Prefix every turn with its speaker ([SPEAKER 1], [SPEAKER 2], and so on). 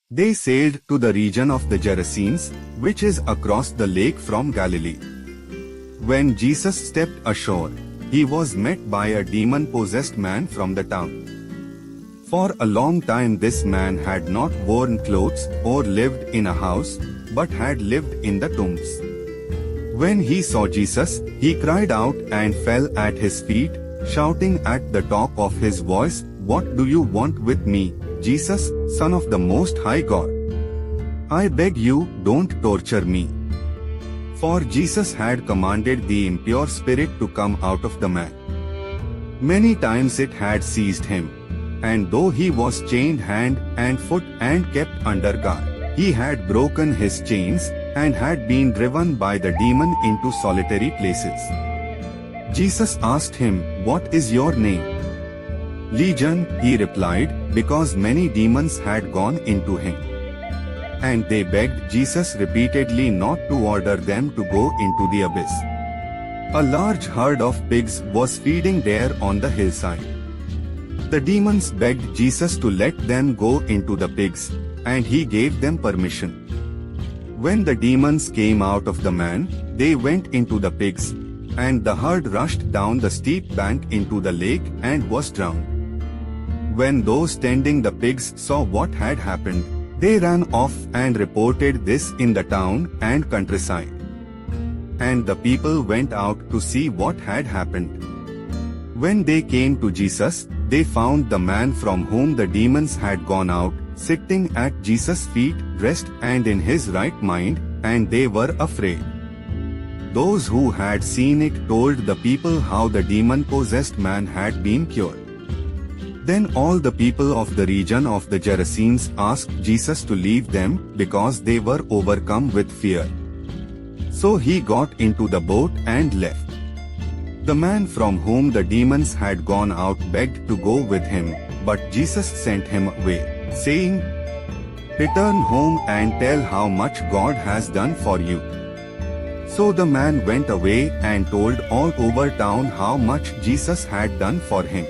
[SPEAKER 1] They sailed to the region of the Gerasenes, which is across the lake from Galilee. When Jesus stepped ashore, he was met by a demon-possessed man from the town. For a long time this man had not worn clothes or lived in a house, but had lived in the tombs. When he saw Jesus, he cried out and fell at his feet, shouting at the top of his voice, "What do you want with me, Jesus, Son of the Most High God? I beg you, don't torture me." For Jesus had commanded the impure spirit to come out of the man. Many times it had seized him, and though he was chained hand and foot and kept under guard, he had broken his chains and had been driven by the demon into solitary places. Jesus asked him, "What is your name?" "Legion," he replied, because many demons had gone into him. And they begged Jesus repeatedly not to order them to go into the abyss. A large herd of pigs was feeding there on the hillside. The demons begged Jesus to let them go into the pigs, and he gave them permission. When the demons came out of the man, they went into the pigs, and the herd rushed down the steep bank into the lake and was drowned. When those tending the pigs saw what had happened, they ran off and reported this in the town and countryside. And the people went out to see what had happened. When they came to Jesus, they found the man from whom the demons had gone out, sitting at Jesus' feet, dressed and in his right mind, and they were afraid. Those who had seen it told the people how the demon-possessed man had been cured. Then all the people of the region of the Gerasenes asked Jesus to leave them, because they were overcome with fear. So he got into the boat and left. The man from whom the demons had gone out begged to go with him, but Jesus sent him away, saying, "Return home and tell how much God has done for you." So the man went away and told all over town how much Jesus had done for him.